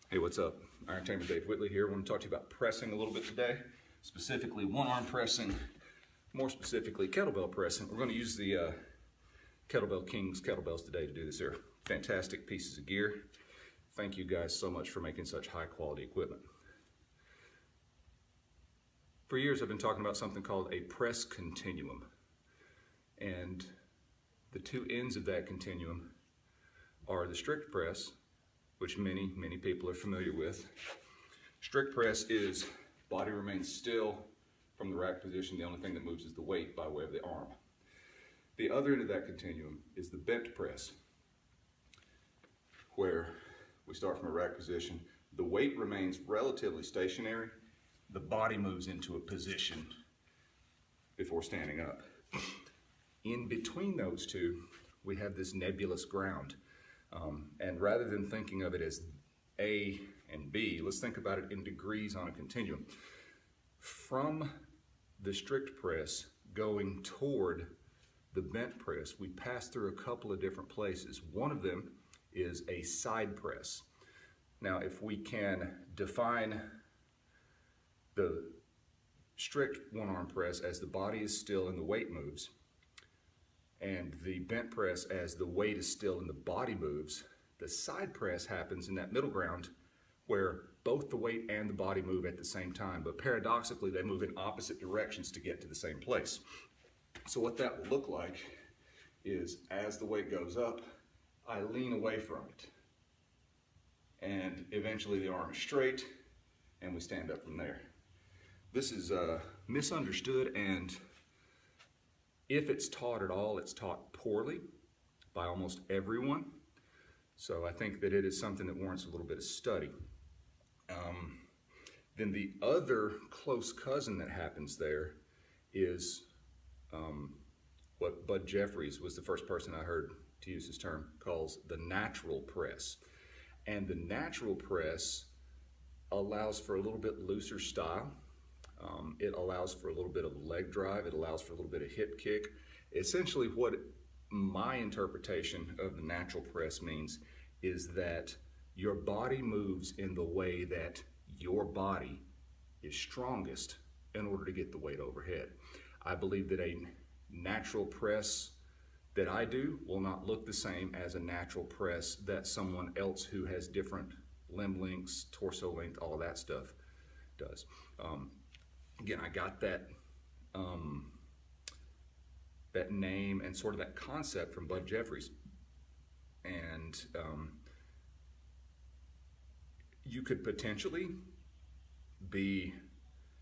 Hey, what's up? Iron Tamer Dave Whitley here. I want to talk to you about pressing a little bit today, specifically one-arm pressing, more specifically kettlebell pressing. We're going to use the Kettlebell Kings kettlebells today to do this here. Fantastic pieces of gear. Thank you guys so much for making such high-quality equipment. For years, I've been talking about something called a press continuum. And the two ends of that continuum are the strict press, which many people are familiar with. Strict press is body remains still from the rack position. The only thing that moves is the weight by way of the arm. The other end of that continuum is the bent press, where we start from a rack position. The weight remains relatively stationary. The body moves into a position before standing up. In between those two, we have this nebulous ground. And rather than thinking of it as A and B, let's think about it in degrees on a continuum. From the strict press going toward the bent press, we pass through a couple of different places. One of them is a side press. Now, if we can define the strict one-arm press as the body is still and the weight moves, and the bent press as the weight is still and the body moves, the side press happens in that middle ground where both the weight and the body move at the same time, but paradoxically they move in opposite directions to get to the same place. So what that will look like is as the weight goes up, I lean away from it, and eventually the arm is straight and we stand up from there. This is misunderstood, and if it's taught at all, it's taught poorly by almost everyone. So I think that it is something that warrants a little bit of study. Then the other close cousin that happens there is what Bud Jeffries was the first person I heard to use this term, calls the natural press. And the natural press allows for a little bit looser style. It allows for a little bit of leg drive. It allows for a little bit of hip kick. Essentially what my interpretation of the natural press means is that your body moves in the way that your body is strongest in order to get the weight overhead. I believe that a natural press that I do will not look the same as a natural press that someone else who has different limb lengths, torso length, all of that stuff does. Again, I got that that name and sort of that concept from Bud Jeffries, and you could potentially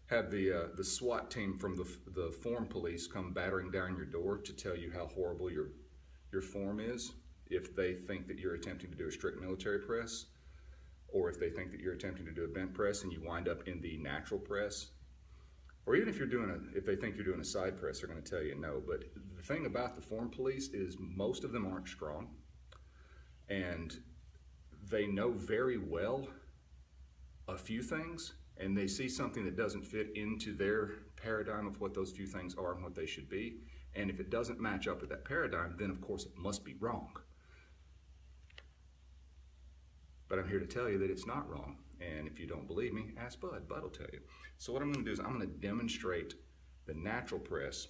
have the SWAT team from the form police come battering down your door to tell you how horrible your form is if they think that you're attempting to do a strict military press, or if they think that you're attempting to do a bent press and you wind up in the natural press. Or even if they think you're doing a side press, they're going to tell you no. But the thing about the form police is most of them aren't strong, and they know very well a few things, and they see something that doesn't fit into their paradigm of what those few things are and what they should be. And if it doesn't match up with that paradigm, then of course it must be wrong. But I'm here to tell you that it's not wrong. And if you don't believe me, ask Bud. Bud will tell you. So what I'm going to do is I'm going to demonstrate the natural press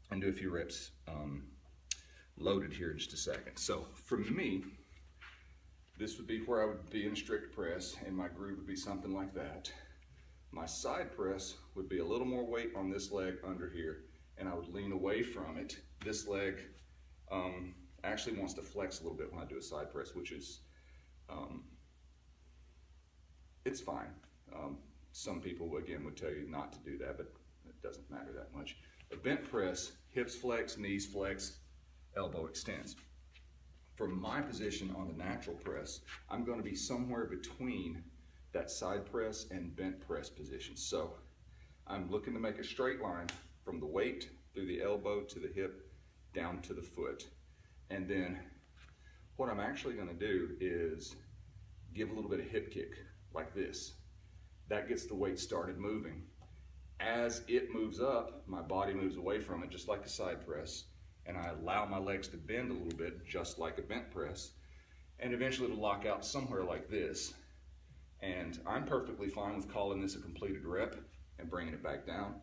and do a few reps loaded here in just a second. So for me, this would be where I would be in a strict press, and my groove would be something like that. My side press would be a little more weight on this leg under here, and I would lean away from it. This leg actually wants to flex a little bit when I do a side press, which is it's fine. Some people, again, would tell you not to do that, but it doesn't matter that much. A bent press, hips flex, knees flex, elbow extends. From my position on the natural press, I'm going to be somewhere between that side press and bent press position. So I'm looking to make a straight line from the weight through the elbow to the hip down to the foot. And then what I'm actually going to do is give a little bit of hip kick like this. That gets the weight started moving. As it moves up, my body moves away from it just like a side press, and I allow my legs to bend a little bit just like a bent press, and eventually it'll lock out somewhere like this. And I'm perfectly fine with calling this a completed rep and bringing it back down.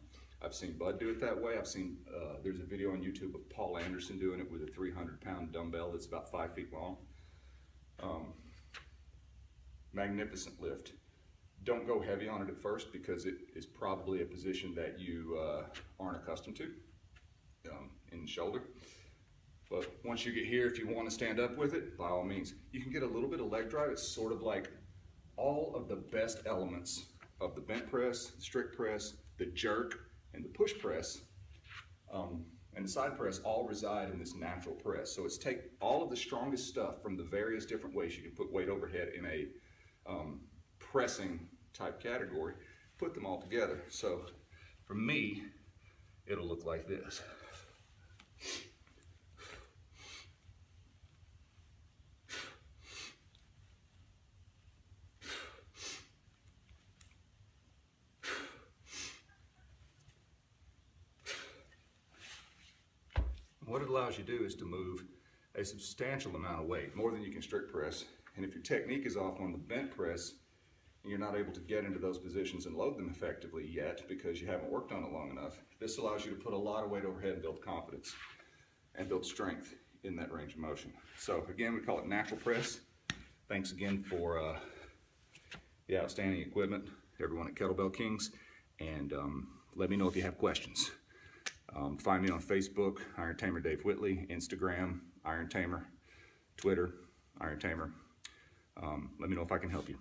I've seen Bud do it that way. I've seen, there's a video on YouTube of Paul Anderson doing it with a 300-pound dumbbell that's about 5 feet long. Magnificent lift. Don't go heavy on it at first because it is probably a position that you aren't accustomed to in the shoulder. But once you get here, if you want to stand up with it, by all means. You can get a little bit of leg drive. It's sort of like all of the best elements of the bent press, the strict press, the jerk, and the push press, and the side press all reside in this natural press. So it's take all of the strongest stuff from the various different ways you can put weight overhead in a pressing type category, put them all together. So for me, it'll look like this. What it allows you to do is to move a substantial amount of weight, more than you can strict press. And if your technique is off on the bent press, and you're not able to get into those positions and load them effectively yet because you haven't worked on it long enough, this allows you to put a lot of weight overhead and build confidence and build strength in that range of motion. So again, we call it natural press. Thanks again for the outstanding equipment, everyone at Kettlebell Kings, and let me know if you have questions. Find me on Facebook, Iron Tamer Dave Whitley, Instagram, Iron Tamer, Twitter, Iron Tamer. Let me know if I can help you.